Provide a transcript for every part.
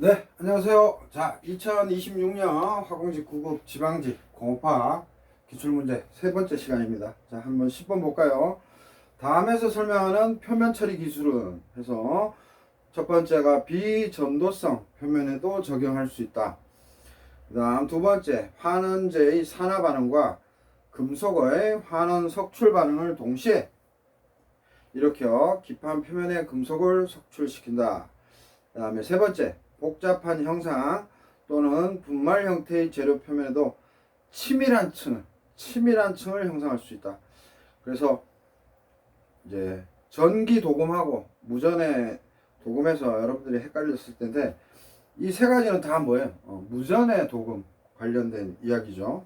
네, 안녕하세요. 자, 2026년 화공직 9급 지방직 공업화 기출문제 세 번째 시간입니다. 자, 한번 10번 볼까요? 다음에서 설명하는 표면 처리 기술은 해서 첫 번째가 비전도성 표면에도 적용할 수 있다. 그 다음 두 번째, 환원제의 산화 반응과 금속의 환원 석출 반응을 동시에 일으켜 기판 표면의 금속을 석출시킨다. 그 다음에 세 번째, 복잡한 형상 또는 분말 형태의 재료 표면에도 치밀한 층을 형성할 수 있다. 그래서 이제 전기 도금하고 무전의 도금에서 여러분들이 헷갈렸을 텐데 이 세 가지는 다 뭐예요? 무전의 도금 관련된 이야기죠.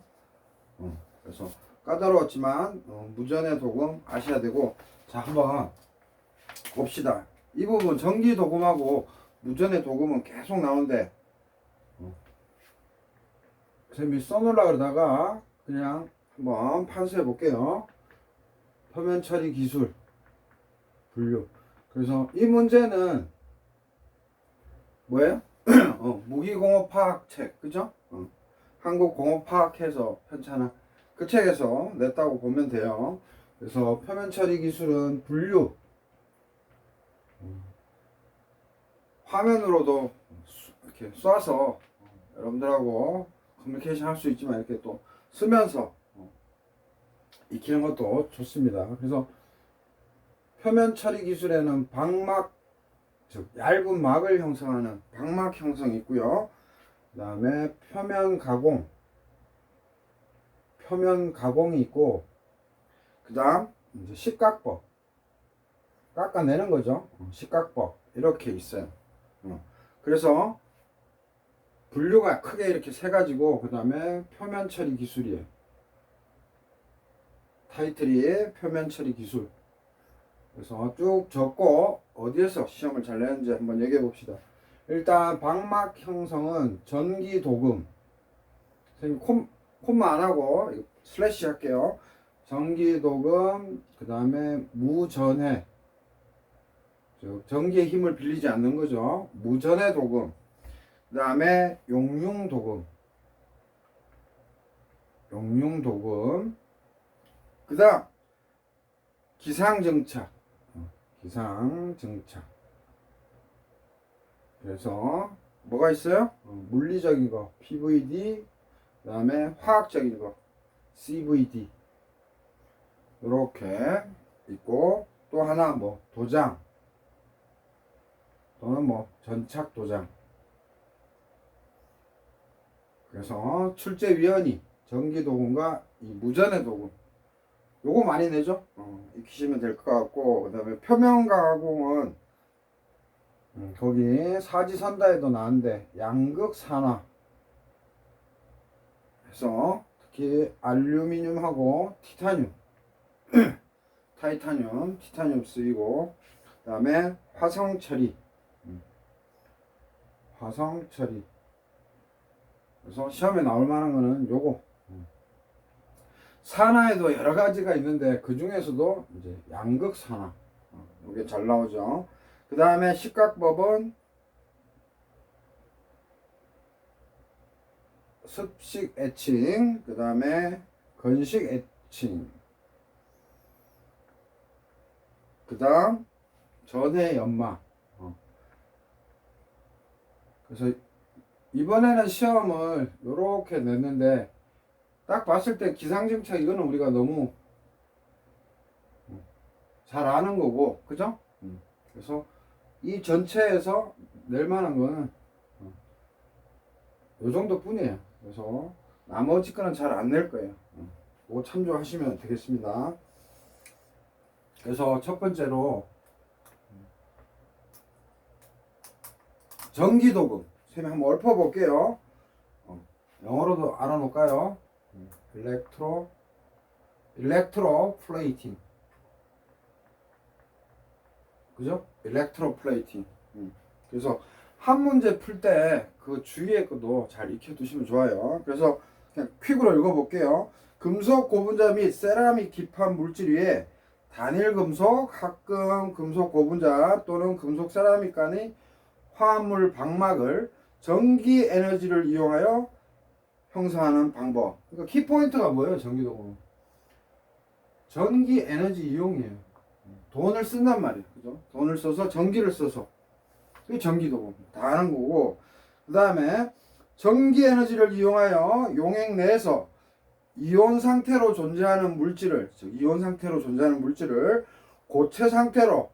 그래서 까다로웠지만 무전의 도금 아셔야 되고, 자 한번 봅시다. 이 부분 전기 도금하고 무전의 도금은 계속 나오는데 쌤이 써놓으려고 그러다가 그냥 한번 판수해 볼게요. 표면 처리 기술 분류. 그래서 이 문제는 뭐예요? 무기공업화학 책, 그죠? 한국공업화학에서 편찬한 그 책에서 냈다고 보면 돼요. 그래서 표면 처리 기술은 분류, 화면으로도 이렇게 쏴서 여러분들하고 커뮤니케이션 할 수 있지만 이렇게 또 쓰면서 익히는 것도 좋습니다. 그래서 표면 처리 기술에는 방막, 즉 얇은 막을 형성하는 방막 형성이 있고요. 그 다음에 표면 가공이 있고, 그 다음 이제 식각법, 깎아내는 거죠. 식각법 이렇게 있어요. 그래서 분류가 크게 이렇게 세 가지고, 그 다음에 표면 처리 기술이에요. 타이틀이 표면 처리 기술. 그래서 쭉 적고 어디에서 시험을 잘 내는지 한번 얘기해 봅시다. 일단 방막 형성은 전기 도금, 선생님 콤마 안 하고 슬래시 할게요. 전기 도금, 그 다음에 무전해, 즉 전기의 힘을 빌리지 않는 거죠. 무전해 도금. 그 다음에 용융 도금, 그 다음 기상정착, 그래서 뭐가 있어요? 물리적인 거 PVD, 그 다음에 화학적인 거 CVD 이렇게 있고, 또 하나 뭐 도장 또는 뭐 전착 도장. 그래서 출제위원이 전기도금과 이 무전의 도금, 요거 많이 내죠. 익히시면 될 것 같고, 그 다음에 표면가공은 거기 사지선다에도 나왔는데 양극산화 해서 특히 알루미늄하고 티타늄 쓰이고, 그 다음에 화성처리. 그래서 시험에 나올 만한 거는 요거. 산화에도 여러 가지가 있는데 그 중에서도 이제 양극산화, 이게 잘 나오죠. 그 다음에 식각법은 습식 에칭, 그 다음에 건식 에칭, 그 다음 전해 연마. 그래서 이번에는 시험을 요렇게 냈는데 딱 봤을 때 기상정착 이거는 우리가 너무 잘 아는 거고, 그죠? 그래서 이 전체에서 낼 만한 거는 요 정도 뿐이에요. 그래서 나머지 거는 잘 안 낼 거예요. 그거 참조하시면 되겠습니다. 그래서 첫 번째로 전기도금 쌤이 한번 읊어볼게요. 영어로도 알아놓을까요? 일렉트로 플레이팅, 그죠? 일렉트로 플레이팅. 그래서 한 문제 풀 때 그 주위에 것도 잘 익혀두시면 좋아요. 그래서 그냥 퀵으로 읽어볼게요. 금속 고분자 및 세라믹 기판 물질 위에 단일 금속, 합금 금속 고분자 또는 금속 세라믹 간의 화합물 방막을 전기 에너지를 이용하여 형성하는 방법. 그러니까 키포인트가 뭐예요? 전기도금. 전기 에너지 이용이에요. 돈을 쓴단 말이에요. 그죠? 돈을 써서 전기를 써서. 그게 전기도금. 다 하는 거고. 그 다음에 전기 에너지를 이용하여 용액 내에서 이온 상태로 존재하는 물질을, 즉 이온 상태로 존재하는 물질을 고체 상태로,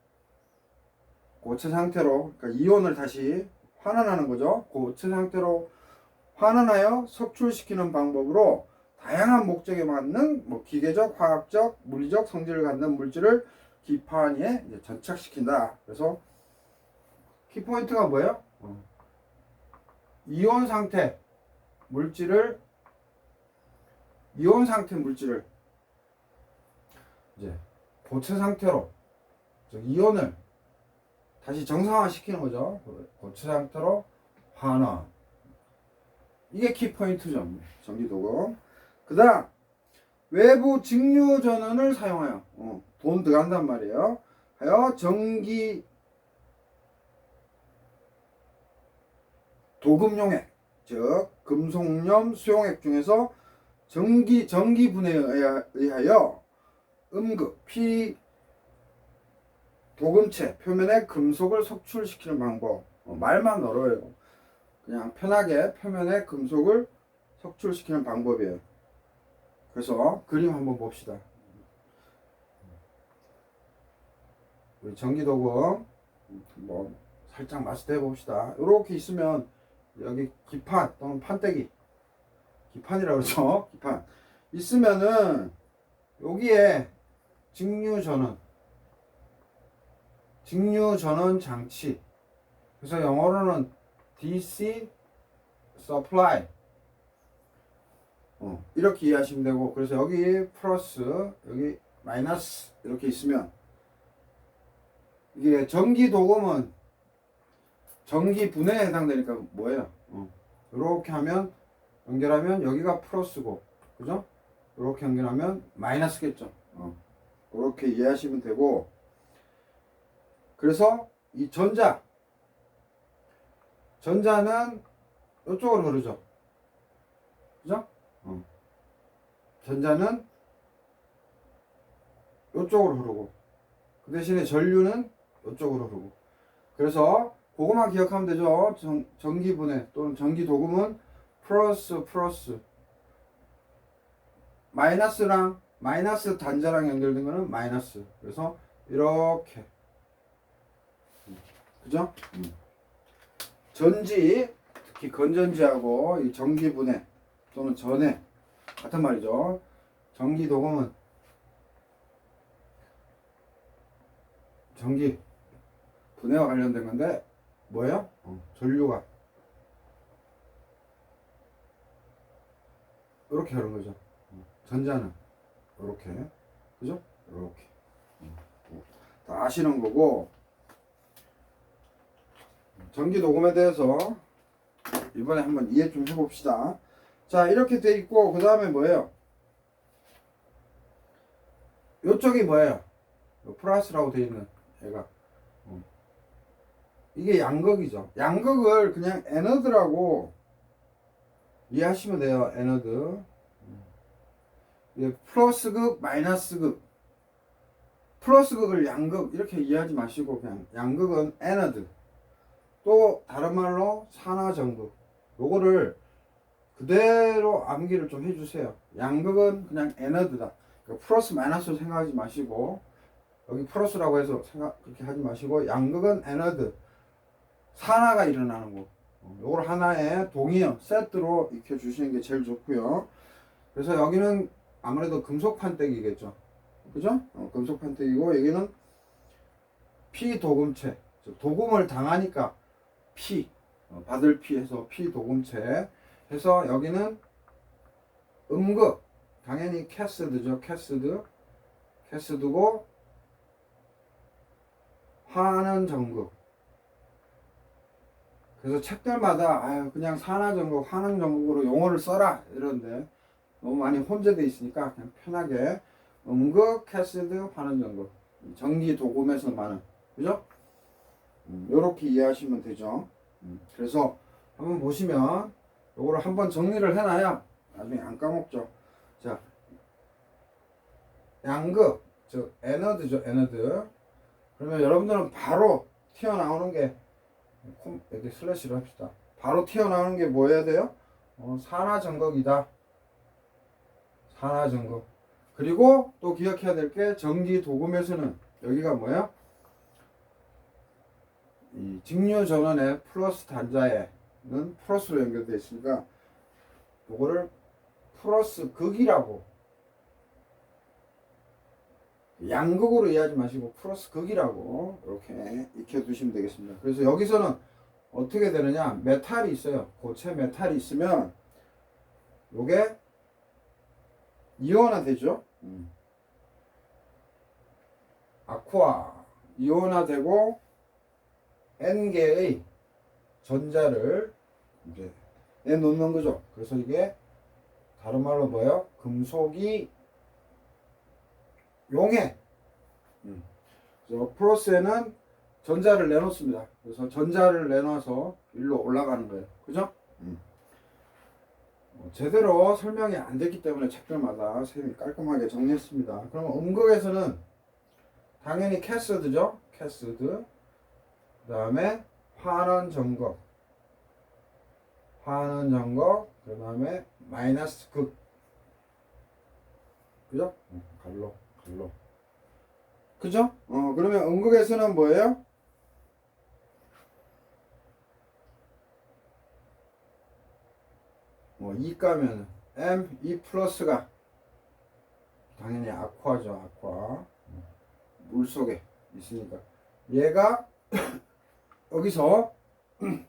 그러니까 이온을 다시 환원하는 거죠. 고체 상태로 환원하여 석출시키는 방법으로 다양한 목적에 맞는 기계적, 화학적, 물리적 성질을 갖는 물질을 기판위에 전착시킨다. 그래서 키포인트가 뭐예요? 이온 상태 물질을 이제 고체 상태로, 즉 이온을 다시 정상화 시키는 거죠. 고체 상태로 환원. 이게 키포인트죠. 전기도금. 그 다음 외부 직류 전원을 사용하여 돈 들어간단 말이에요. 하여 전기 도금용액, 즉 금속염 수용액 중에서 전기분해에 의하여 음극, 피 도금체 표면에 금속을 석출시키는 방법. 말만 어려워요. 그냥 편하게 표면에 금속을 석출시키는 방법이에요. 그래서 그림 한번 봅시다. 우리 전기도금 살짝 마스터해 봅시다. 이렇게 있으면 여기 기판 또는 판때기, 기판이라고 그러죠. 기판 있으면은 여기에 직류전원 장치, 그래서 영어로는 DC supply 이렇게 이해하시면 되고, 그래서 여기 플러스 여기 마이너스 이렇게 있으면 이게 전기도금은 전기 분해에 해당되니까 뭐예요? 이렇게 하면 연결하면 여기가 플러스고, 그죠? 이렇게 연결하면 마이너스겠죠. 이렇게 이해하시면 되고, 그래서 이 전자는 이쪽으로 흐르죠. 그죠? 전자는 이쪽으로 흐르고, 그 대신에 전류는 이쪽으로 흐르고. 그래서 그것만 기억하면 되죠. 전기분해 또는 전기도금은 플러스 마이너스 단자랑 연결된 거는 마이너스. 그래서 이렇게, 그죠? 전지, 특히 건전지하고 이 전기분해 또는 전해 같은 말이죠. 전기도금은 전기 분해와 관련된 건데 뭐예요? 전류가 이렇게 하는 거죠. 전자는 이렇게, 그죠? 이렇게 다 아시는 거고, 전기도금에 대해서 이번에 한번 이해 좀 해봅시다. 자, 이렇게 돼 있고, 그 다음에 뭐예요? 요쪽이 뭐예요? 플러스라고 돼 있는 얘가 이게 양극이죠. 양극을 그냥 에너드라고 이해하시면 돼요. 에너드. 플러스극, 마이너스극. 플러스극을 양극 이렇게 이해하지 마시고 그냥 양극은 에너드. 또 다른 말로 산화전극. 요거를 그대로 암기를 좀 해주세요. 양극은 그냥 에너드다. 그러니까 플러스 마이너스로 생각하지 마시고, 여기 플러스라고 해서 그렇게 하지 마시고, 양극은 에너드. 산화가 일어나는 거. 요걸 하나의 동의어 세트로 익혀 주시는 게 제일 좋고요. 그래서 여기는 아무래도 금속 판때기겠죠. 그죠? 금속 판때기고, 여기는 피도금체. 도금을 당하니까 받을 피해서 피도금체 해서, 여기는 음극, 당연히 캐스드죠. 캐스드고, 환원전극. 그래서 책들마다 그냥 산화전극, 환원전극으로 용어를 써라 이러는데 너무 많이 혼재되어 있으니까 그냥 편하게 음극, 캐스드, 환원전극, 전기도금에서 많은, 그죠? 요렇게 이해하시면 되죠. 그래서 한번 보시면 요거를 한번 정리를 해놔야 나중에 안 까먹죠. 자, 양극, 즉 에너드죠, 에너드. 그러면 여러분들은 바로 튀어나오는 게 여기 슬래시로 합시다. 바로 튀어나오는 게 뭐 해야 돼요? 산화전극이다. 산화전극. 그리고 또 기억해야 될 게 전기 도금에서는 여기가 뭐야? 이 직류 전원의 플러스 단자에는 플러스로 연결되어 있으니까 요거를 플러스 극이라고, 양극으로 이해하지 마시고 플러스 극이라고 이렇게 익혀두시면 되겠습니다. 그래서 여기서는 어떻게 되느냐, 메탈이 있어요. 고체 메탈이 있으면 요게 이온화 되죠. 아쿠아 이온화 되고 N개의 전자를 이제 내놓는 거죠. 그래서 이게 다른 말로 뭐예요? 금속이 용해. 그래서 플러스에는 전자를 내놓습니다. 그래서 전자를 내놔서 일로 올라가는 거예요. 그죠? 제대로 설명이 안 됐기 때문에 책들마다 선생님이 깔끔하게 정리했습니다. 그럼 음극에서는 당연히 캐스드죠. 캐스드. 그 다음에 환원전극. 환원전극. 그 다음에 마이너스 극. 그죠? 갈로. 그죠? 그러면 음극에서는 뭐예요? E 가면 M, E 플러스가 당연히 아쿠아죠. 아쿠아. 물 속에 있으니까 얘가 여기서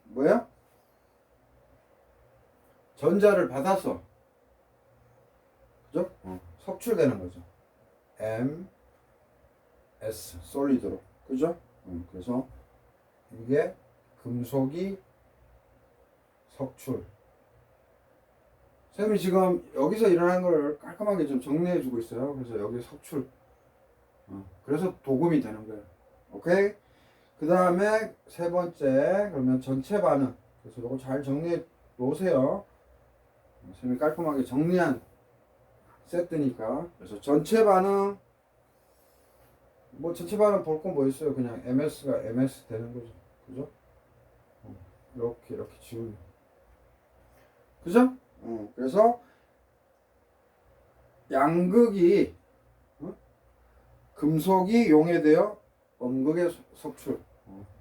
뭐야? 전자를 받아서, 그죠? 석출되는 거죠. M, S 솔리드로, 그죠? 그래서 이게 금속이 석출. 선생님이 지금 여기서 일어나는 걸 깔끔하게 좀 정리해 주고 있어요. 그래서 여기 석출. 그래서 도금이 되는 거예요. 오케이? 그 다음에 세 번째, 그러면 전체 반응. 그래서 이거 잘 정리해 놓으세요. 선생님이 깔끔하게 정리한 세트니까. 그래서 전체 반응, 뭐 전체 반응 볼 건 뭐 있어요? 그냥 MS가 MS 되는 거죠. 그죠? 이렇게 지우면. 그죠? 그래서 양극이 금속이 용해되어 음극에 석출.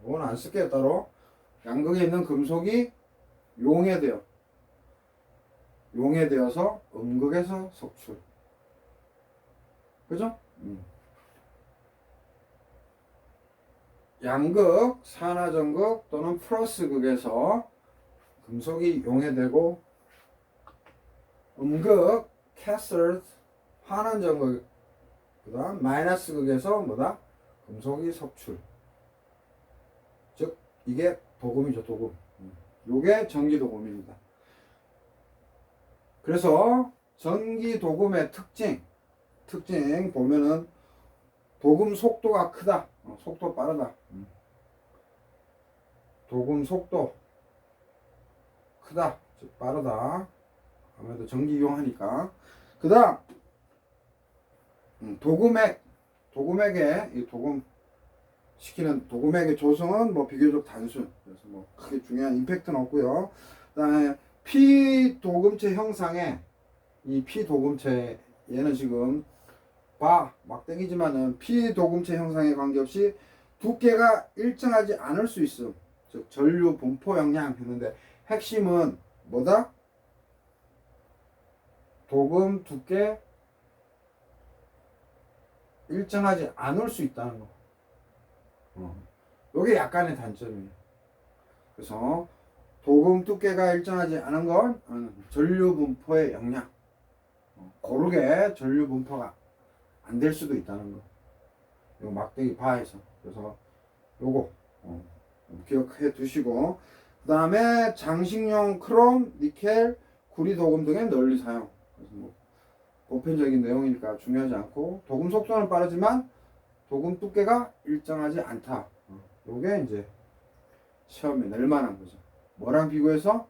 이건 안 쓸게요 따로. 양극에 있는 금속이 용해되어서 음극에서 석출. 그죠? 양극, 산화전극 또는 플러스극에서 금속이 용해되고 음극, 캐서드, 환원전극, 그 다음 마이너스 극에서 뭐다? 금속이 석출. 즉 이게 도금이죠. 도금. 요게 전기도금입니다. 그래서 전기도금의 특징 보면은 도금 속도가 크다. 속도 빠르다. 도금 속도 크다. 즉 빠르다. 아무래도 전기 이용하니까. 그 다음 도금액의 이 도금 시키는 도금액의 조성은 뭐 비교적 단순. 그래서 뭐 크게 중요한 임팩트는 없고요. 그다음에 피도금체 형상에 이 피도금체 얘는 지금 막대기지만은 피도금체 형상에 관계없이 두께가 일정하지 않을 수 있음. 즉 전류 분포 역량 했는데 핵심은 뭐다? 도금 두께 일정하지 않을 수 있다는 거. 요게 약간의 단점이에요. 그래서 도금 두께가 일정하지 않은 건 전류 분포의 역량. 고르게 전류 분포가 안 될 수도 있다는 거. 요 막대기 바에서. 그래서 요거 기억해 두시고, 그 다음에 장식용 크롬, 니켈, 구리 도금 등의 널리 사용. 그래서 뭐 보편적인 내용이니까 중요하지 않고, 도금 속도는 빠르지만 도금 두께가 일정하지 않다. 요게 이제 시험에 낼 만한 거죠. 뭐랑 비교해서?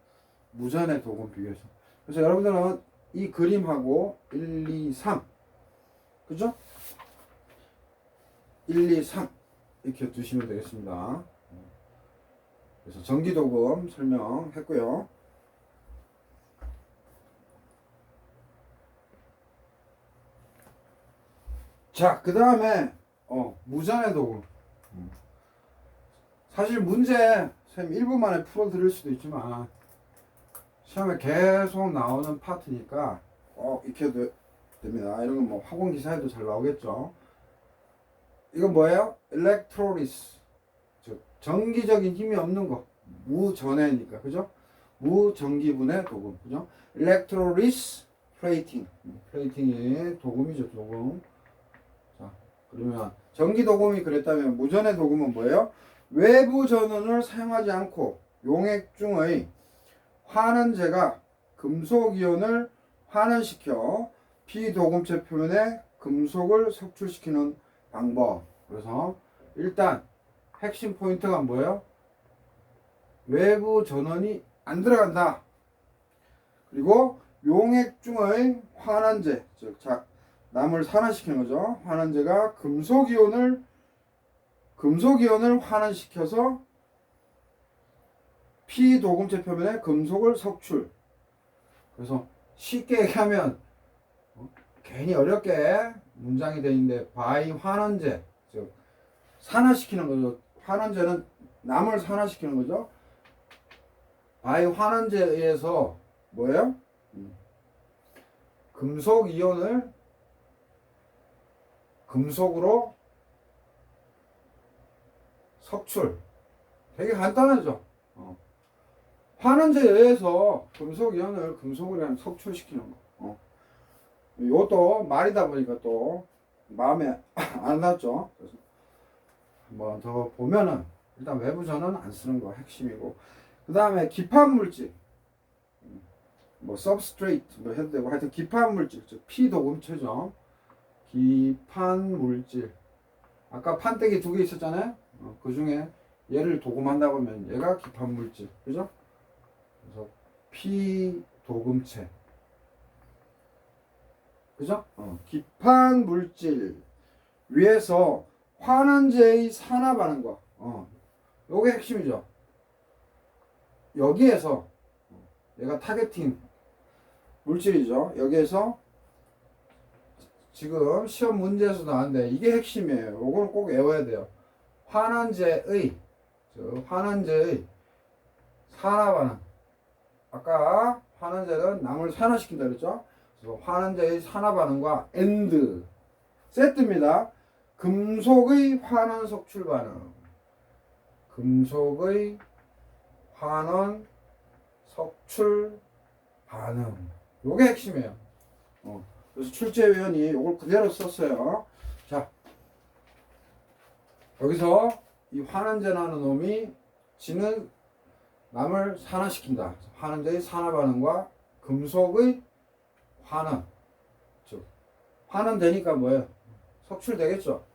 무전의 도금 비교해서. 그래서 여러분들은 이 그림하고 1, 2, 3 그죠? 1, 2, 3 이렇게 두시면 되겠습니다. 그래서 전기도금 설명했고요. 자, 그 다음에 무전의 도금. 사실 문제 쌤 1분 만에 풀어드릴 수도 있지만 시험에 계속 나오는 파트니까 꼭 익혀도 됩니다. 이런 건 뭐 학원 기사에도 잘 나오겠죠. 이건 뭐예요? 일렉트로리스, 즉 전기적인 힘이 없는 거, 무전해니까, 그죠? 무전기분의 도금, 그죠? 일렉트로리스 플레이팅, 플레이팅이 도금이죠, 도금. 자, 그러면 전기 도금이 그랬다면 무전의 도금은 뭐예요? 외부 전원을 사용하지 않고 용액 중의 환원제가 금속이온을 환원시켜 비도금체 표면에 금속을 석출시키는 방법. 그래서 일단 핵심 포인트가 뭐예요? 외부 전원이 안 들어간다. 그리고 용액 중의 환원제, 즉 남을 산화시키는 거죠. 환원제가 금속이온을 환원시켜서 피도금체 표면에 금속을 석출. 그래서 쉽게 얘기하면 괜히 어렵게 문장이 되어 있는데 바이 환원제, 즉 산화시키는 거죠. 환원제는 남을 산화시키는 거죠. 바이 환원제에 의해서 뭐예요? 금속 이온을 금속으로 석출. 되게 간단하죠. 환원제에 의해서 금속 이온을 금속으로 석출시키는 거. 이것도 말이다 보니까 또 마음에 안 났죠. 그래서 한번 더 보면은 일단 외부 전원 안 쓰는 거 핵심이고, 그 다음에 기판 물질, 뭐 substrate 뭐 해도 되고, 하여튼 기판 물질, 즉 피도금체죠. 기판 물질. 아까 판때기 2개 있었잖아요. 그 중에 얘를 도금한다고 하면 얘가 기판 물질, 그죠? 그래서 피도금체. 그죠? 기판 물질 위에서 환원제의 산화하는 거. 요게 핵심이죠. 여기에서 얘가 타겟팅 물질이죠. 여기에서 지금 시험 문제에서 나왔는데 이게 핵심이에요. 요걸 꼭 외워야 돼요. 환원제의 산화 반응. 아까 환원제는 남을 산화시킨다 그랬죠? 그래서 환원제의 산화 반응과 AND 세트입니다. 금속의 환원 석출 반응. 금속의 환원 석출 반응. 요게 핵심이에요. 그래서 출제위원이 요걸 그대로 썼어요. 자, 여기서 이 환원제라는 놈이 지는 남을 산화시킨다. 환원제의 산화 반응과 금속의 환원. 즉, 환원되니까 뭐예요? 석출되겠죠?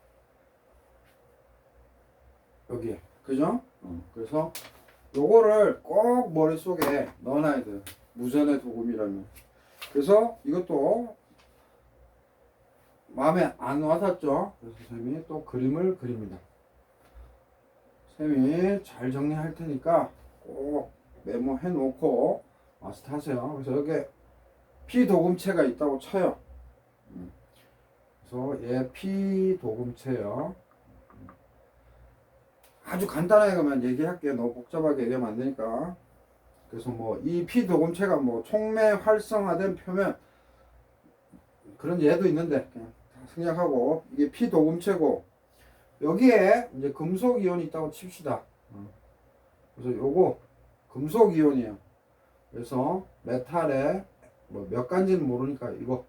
여기에. 그죠? 그래서 요거를 꼭 머릿속에 넣어놔야 돼요. 무전의 도금이라면. 그래서 이것도 마음에 안 와닿죠? 그래서 쌤이 또 그림을 그립니다. 쌤이 잘 정리할 테니까 꼭 메모해 놓고 마스터 하세요. 그래서 여기 피도금체가 있다고 쳐요. 그래서 얘 피도금체요. 아주 간단하게만 얘기할게요. 너무 복잡하게 얘기하면 안 되니까. 그래서 뭐 이 피도금체가 뭐 촉매 활성화된 표면 그런 예도 있는데 그냥 생략하고, 이게 피도금체고 여기에 이제 금속 이온이 있다고 칩시다. 그래서 요거 금속 이온이에요. 그래서 메탈에 뭐 몇 간지는 모르니까 이거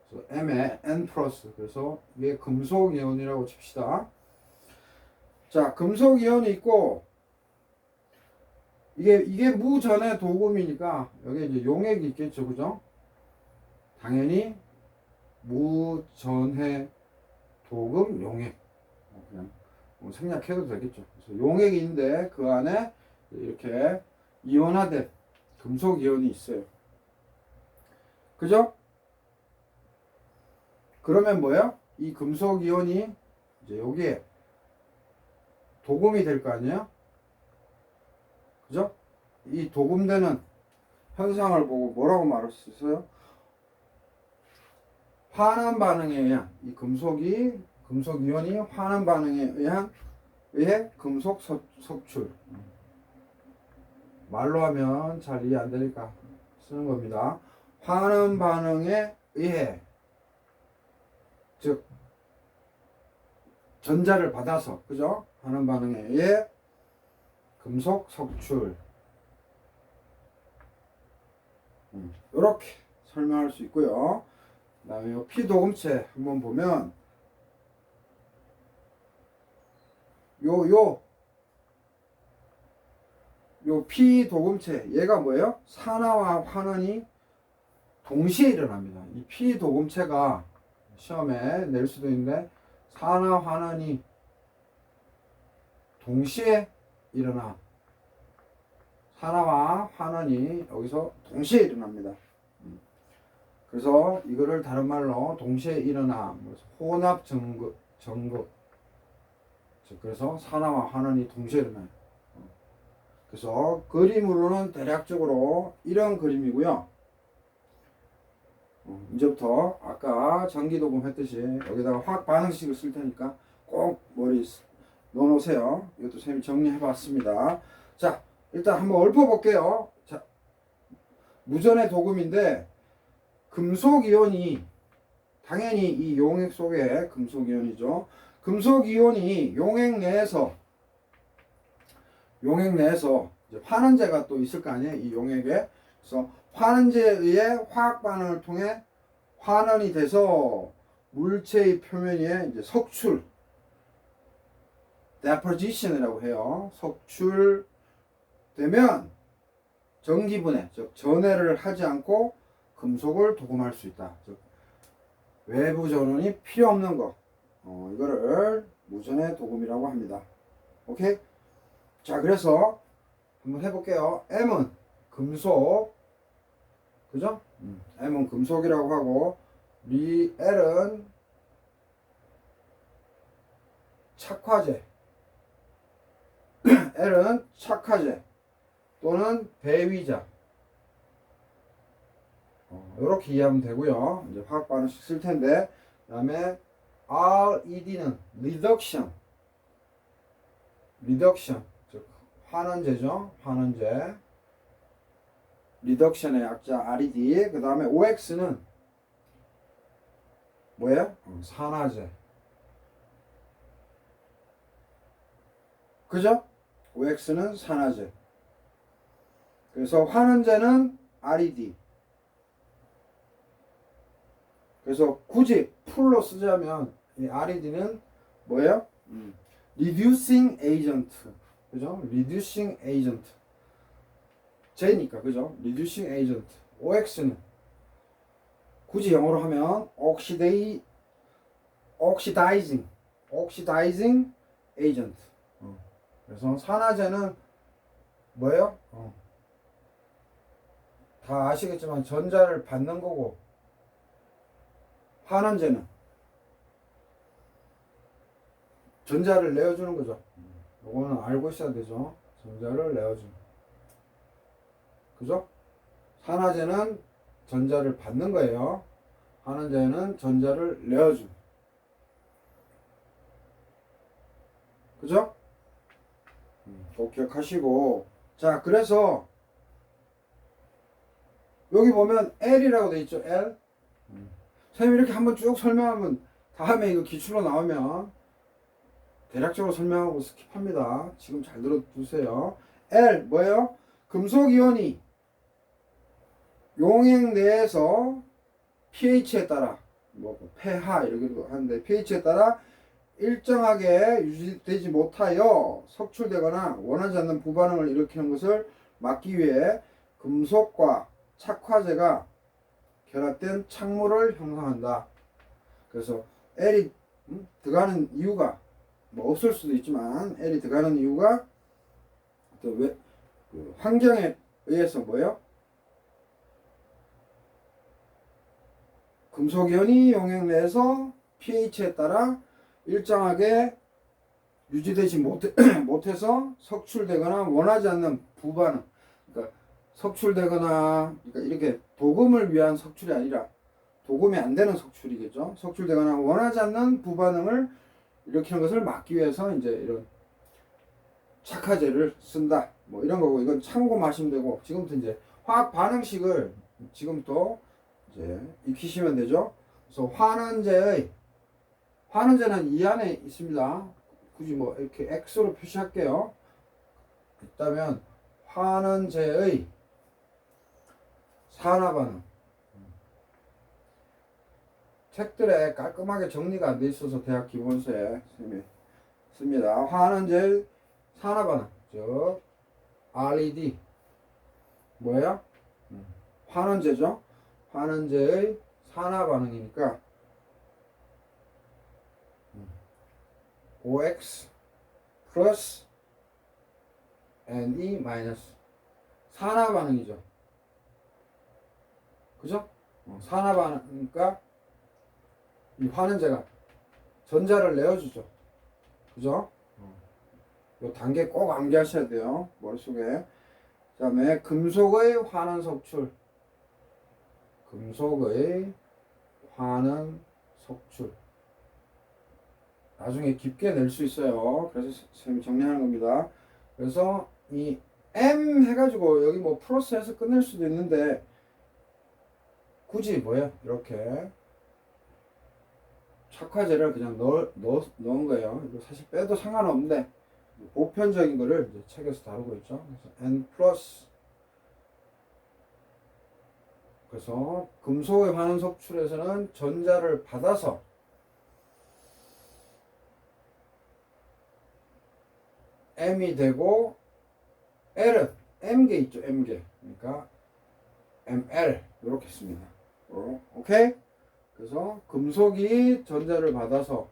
그래서 M에 N 플러스, 그래서 이게 금속 이온이라고 칩시다. 자, 금속 이온이 있고 이게 무전의 도금이니까 여기 이제 용액이 있겠죠, 그죠? 당연히 무전의 도금 용액. 그냥 생략해도 되겠죠. 그래서 용액이 있는데 그 안에 이렇게 이온화된 금속 이온이 있어요. 그죠? 그러면 뭐야? 이 금속 이온이 이제 여기에 도금이 될 거 아니에요? 그죠? 이 도금되는 현상을 보고 뭐라고 말할 수 있어요? 환원 반응에 의한 이 금속 이온이 환원 반응에 의해 금속 석출. 말로 하면 잘 이해 안 되니까 쓰는 겁니다. 환원 반응에 의해, 즉 전자를 받아서, 그죠? 환원 반응에 의해 금속 석출. 이렇게 설명할 수 있고요. 그 다음에 이 피도금체 한번 보면 요 피도금체 얘가 뭐예요? 산화와 환원이 동시에 일어납니다. 이 피도금체가 시험에 낼 수도 있는데 산화 환원이 동시에 일어나. 산화와 환원이 여기서 동시에 일어납니다. 그래서 이거를 다른 말로 동시에 일어나 혼합 전극. 그래서 산화와 환원이 동시에 일어나요. 그래서 그림으로는 대략적으로 이런 그림이고요. 이제부터 아까 전기도금 했듯이 여기다가 화학 반응식을 쓸 테니까 꼭 머리 넣어놓으세요. 이것도 선생님이 정리해봤습니다. 자, 일단 한번 읊어볼게요. 자, 무전의 도금인데 금속이온이 당연히 이 용액 속에 금속이온이죠. 금속이온이 용액 내에서 이제 환원제가 또 있을 거 아니에요. 이 용액에. 그래서 환원제에 의해 화학 반응을 통해 환원이 돼서 물체의 표면 위에 이제 석출, deposition이라고 해요. 석출되면 전기분해, 즉 전해를 하지 않고 금속을 도금할 수 있다. 즉 외부 전원이 필요 없는 거. 이거를 무전의 도금이라고 합니다. 오케이? 자, 그래서 한번 해볼게요. M은 금속, 그죠? M은 금속이라고 하고, L은 착화제, L은 착화제 또는 배위자. 이렇게 이해하면 되고요. 이제 화학 반응식 쓸 텐데, 그 다음에 RED는 리덕션, 즉 환원제죠. 환원제. 리덕션의 약자 RED. 그 다음에 OX는 뭐예요? 산화제. 그죠? OX는 산화제. 그래서 환원제는 RED. 그래서 굳이 풀로 쓰자면 이 RED는 뭐예요? Reducing Agent. 그죠? Reducing Agent. J니까, 그죠? Reducing Agent. OX는 굳이 영어로 하면 Oxidizing Agent. 그래서 산화제는 뭐예요? 다 아시겠지만 전자를 받는 거고, 환원제는 전자를 내어주는 거죠. 이거는 알고 있어야 되죠. 전자를 내어주는. 그죠? 산화제는 전자를 받는 거예요. 환원제는 전자를 내어주는. 그죠? 꼭 기억하시고. 자, 그래서 여기 보면 L이라고 돼 있죠. L. 선생님 이렇게 한번 쭉 설명하면 다음에 이거 기출로 나오면 대략적으로 설명하고 스킵합니다. 지금 잘 들어두세요. L 뭐예요? 금속이온이 용액 내에서 pH에 따라 뭐 pH 이렇게도 하는데 pH에 따라 일정하게 유지되지 못하여 석출되거나 원하지 않는 부반응을 일으키는 것을 막기 위해 금속과 착화제가 결합된 착물을 형성한다. 그래서 L이 들어가는 이유가 뭐 없을 수도 있지만 L이 들어가는 이유가 또 그 환경에 의해서 뭐예요? 금속이온이 용액 내에서 pH에 따라 일정하게 유지되지 못해서 석출되거나 원하지 않는 부반응. 그러니까 석출되거나, 그러니까 이렇게 도금을 위한 석출이 아니라 도금이 안 되는 석출이겠죠. 석출되거나 원하지 않는 부반응을 일으키는 것을 막기 위해서 이제 이런 착화제를 쓴다. 뭐 이런 거고, 이건 참고하시면 되고, 지금부터 이제 화학 반응식을 지금부터 이제 익히시면 되죠. 그래서 환원제는 이 안에 있습니다. 굳이 뭐 이렇게 X로 표시할게요. 있다면 환원제의 산화반응. 책들에 깔끔하게 정리가 안 돼 있어서 대학 기본서에 선생님이 씁니다. 환원제의 산화반응, 즉 RED 뭐예요? 환원제죠. 환원제의 산화반응이니까 OX 플러스 NE 마이너스 산화반응이죠. 그죠? 산화반응이니까 이 환원제가 전자를 내어주죠. 그죠? 요 단계 꼭 암기하셔야 돼요. 머릿속에. 그 다음에 금속의 환원 석출. 금속의 환원 석출. 나중에 깊게 낼 수 있어요. 그래서 선생님이 정리하는 겁니다. 그래서 이 M 해가지고 여기 뭐 플러스해서 끝낼 수도 있는데 굳이 뭐예요? 이렇게 착화제를 그냥 넣은 거예요. 이거 사실 빼도 상관없는데 보편적인 거를 이제 책에서 다루고 있죠. 그래서 N 플러스. 그래서 금속의 환원 석출에서는 전자를 받아서 M이 되고 L은 M개 있죠. M개. 그러니까 ML 이렇게 씁니다. 오케이? 그래서 금속이 전자를 받아서,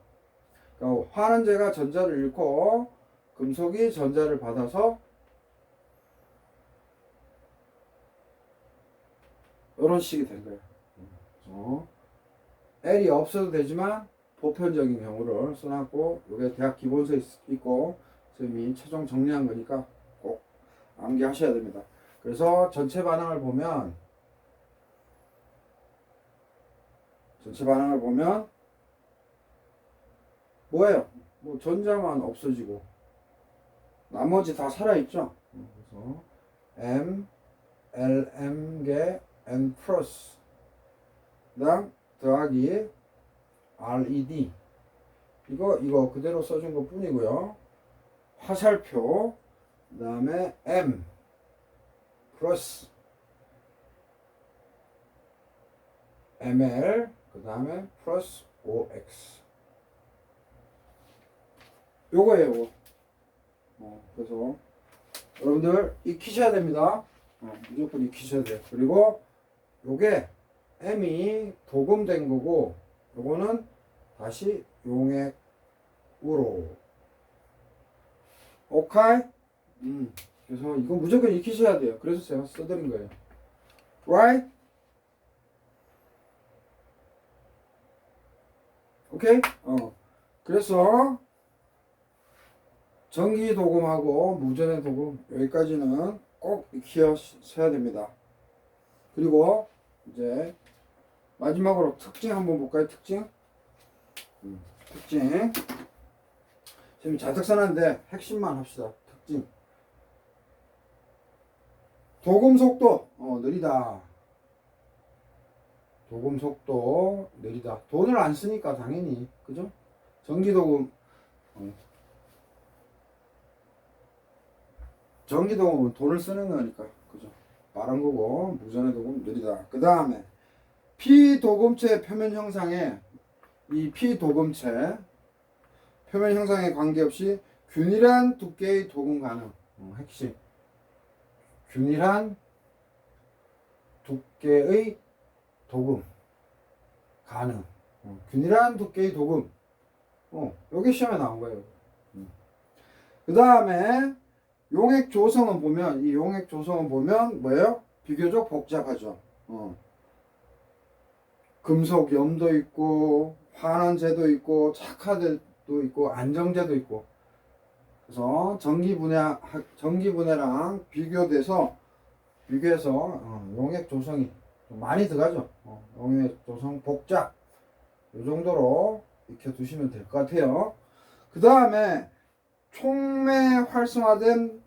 그러니까 환원제가 전자를 잃고 금속이 전자를 받아서 이런 식이 된 거예요. 그래서 L이 없어도 되지만 보편적인 경우를 써놨고, 이게 대학 기본서에 있고 선생님이 최종 정리한 거니까 꼭 암기하셔야 됩니다. 그래서 전체 반응을 보면 뭐예요? 뭐 전자만 없어지고 나머지 다 살아있죠. 그래서 M, LM계 N 플러스 그다음 더하기 RED 이거 그대로 써준 것 뿐이고요. 화살표 그 다음에 M 플러스 ML 그 다음에 플러스 OX 요거예요. 그래서 여러분들 익히셔야 됩니다. 무조건 익히셔야 돼요. 그리고 요게 M이 도금된 거고 요거는 다시 용액으로. 오케이? 그래서 이거 무조건 익히셔야 돼요. 그래서 제가 써드린 거예요. Right? 오케이? 그래서 전기 도금하고 무전의 도금 여기까지는 꼭 익히셔야 됩니다. 그리고 이제 마지막으로 특징 한번 볼까요? 특징. 지금 잔뜩 써놨는데 핵심만 합시다. 특징. 도금 속도 느리다. 도금 속도 느리다. 돈을 안 쓰니까 당연히 그죠? 전기 도금 전기 도금은 돈을 쓰는 거니까 그죠? 말한 거고 무전의 도금 느리다. 그 다음에 피도금체 표면 형상에 이 피도금체 표면 형상에 관계없이 균일한 두께의 도금 가능. 핵심. 균일한 두께의 도금 가능. 균일한 두께의 도금. 여기 시험에 나온 거예요. 그 다음에 용액 조성은 보면 이 용액 조성은 보면 뭐예요? 비교적 복잡하죠. 금속 염도 있고 환원제도 있고 착화제도 있고 안정제도 있고 그래서 전기분해랑 비교해서 용액 조성이 좀 많이 들어가죠. 용액 조성 복잡 이 정도로 익혀두시면 될 것 같아요. 그 다음에 촉매 활성화된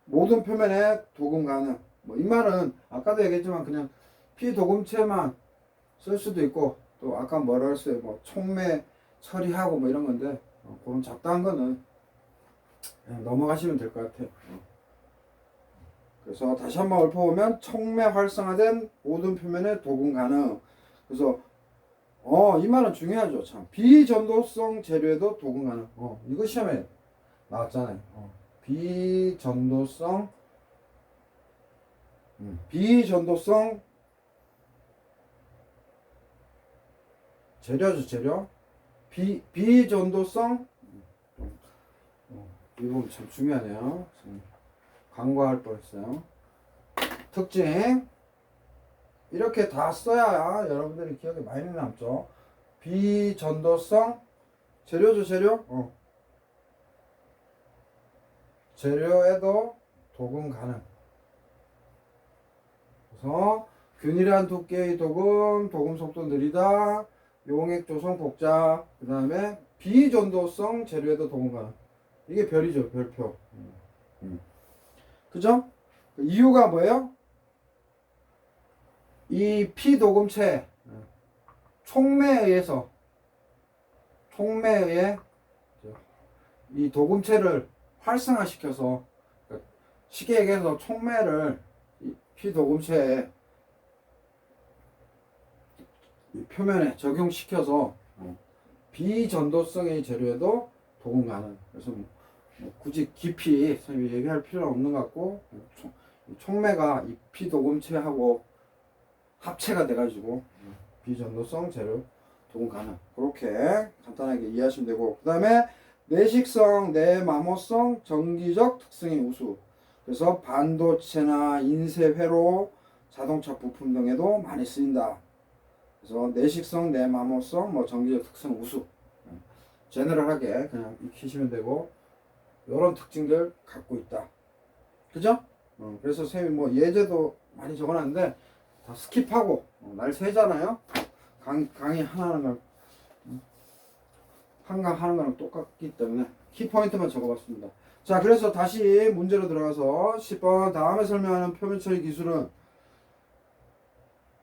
모든 표면에 도금 가능. 뭐 이 말은 아까도 얘기했지만 그냥 피도금체만 쓸 수도 있고 또 아까 뭐라 했어요? 뭐 촉매 처리하고 뭐 이런 건데 그런 잡다한 거는 그냥 넘어가시면 될 것 같아요. 그래서 다시 한번 읊어보면 촉매 활성화된 모든 표면에 도금 가능. 그래서 이 말은 중요하죠. 참 비전도성 재료에도 도금 가능. 이거 시험에 나왔잖아요. 비전도성 재료죠, 재료. 비전도성 이 부분 참 중요하네요. 간과할 뻔했어요. 특징 이렇게 다 써야 여러분들이 기억에 많이 남죠. 비전도성 재료죠, 재료. 재료에도 도금 가능. 그래서 균일한 두께의 도금 속도 느리다, 용액 조성 복잡, 그 다음에 비전도성 재료에도 도금 가능. 이게 별이죠, 별표. 그죠? 그 이유가 뭐예요? 이 피도금체 촉매에 의해 이 도금체를 활성화시켜서 쉽게 얘기해서 촉매를 이 피도금체에 이 표면에 적용시켜서 비전도성의 재료에도 도금 가능. 그래서 뭐 굳이 깊이 얘기할 필요는 없는 것 같고 촉매가 이 피도금체하고 합체가 돼가지고 비전도성 재료 도금 가능. 그렇게 간단하게 이해하시면 되고 그 다음에 내식성, 내마모성, 전기적 특성의 우수. 그래서 반도체나 인쇄 회로, 자동차 부품 등에도 많이 쓰인다. 그래서 내식성, 내마모성, 뭐 전기적 특성 우수. 제너럴하게 그냥 익히시면 되고 이런 특징들 갖고 있다. 그죠? 그래서 선생님이 뭐 예제도 많이 적어놨는데 다 스킵하고 날 세잖아요. 강의 하나하나 한강 하는 거랑 똑같기 때문에 키포인트만 적어봤습니다. 자, 그래서 다시 문제로 들어가서 10번 다음에 설명하는 표면 처리 기술은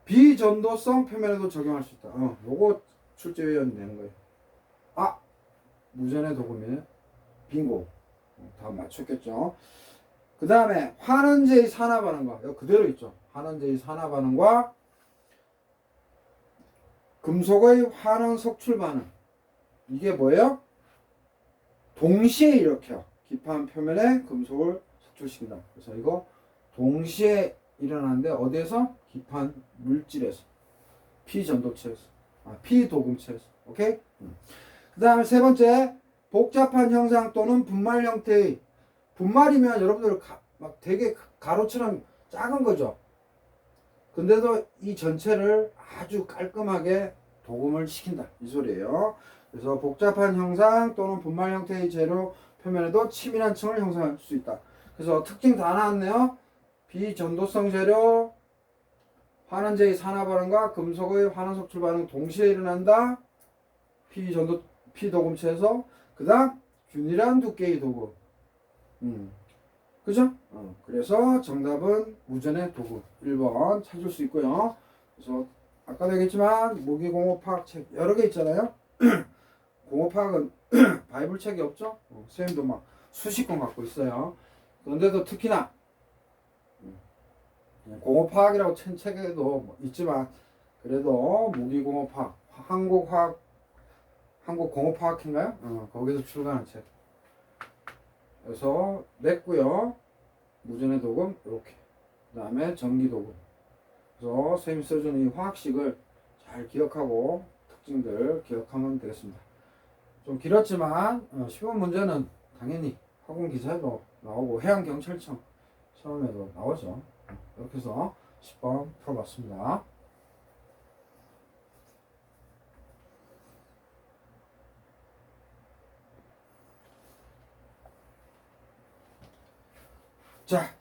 비전도성 표면에도 적용할 수 있다. 요거 출제 외연 되는 거예요. 무전의 도금이네. 빙고. 다 맞췄겠죠. 그 다음에 환원제의 산화 반응과 이거 그대로 있죠. 환원제의 산화 반응과 금속의 환원 속출 반응. 이게 뭐예요? 동시에 일으켜 기판 표면에 금속을 속출시킨다. 그래서 이거 동시에 일어나는데 어디에서? 기판 물질에서, 피전도체에서, 피도금체에서. 오케이? 그 다음에 세 번째, 복잡한 형상 또는 분말 형태의, 분말이면 여러분들 막 되게 가로처럼 작은 거죠. 근데도 이 전체를 아주 깔끔하게 도금을 시킨다. 이 소리예요. 그래서 복잡한 형상 또는 분말 형태의 재료 표면에도 치밀한 층을 형성할 수 있다. 그래서 특징 다 나왔네요. 비전도성 재료, 환원제의 산화 반응과 금속의 환원 속출 반응 동시에 일어난다. 피도금체에서. 그 다음 균일한 두께의 도금. 그죠? 그래서 정답은 무전의 도금 1번 찾을 수 있고요. 그래서 아까도 얘기했지만 무기공업학 책 여러 개 있잖아요. 공업학은 바이블 책이 없죠? 선생님도 막 수십 권 갖고 있어요. 그런데도 특히나 공업학이라고 친 책에도 있지만 그래도 무기공업학, 한국공업화학인가요? 거기서 출간한 책. 그래서 냈고요. 무전의 도금 이렇게. 그 다음에 전기도금. 그래서 선생님이 써주는 이 화학식을 잘 기억하고 특징들 기억하면 되겠습니다. 좀 길었지만 10번 문제는 당연히 항공기사에도 나오고 해양경찰청 시험에도 나오죠. 이렇게 해서 10번 풀어봤습니다. 자,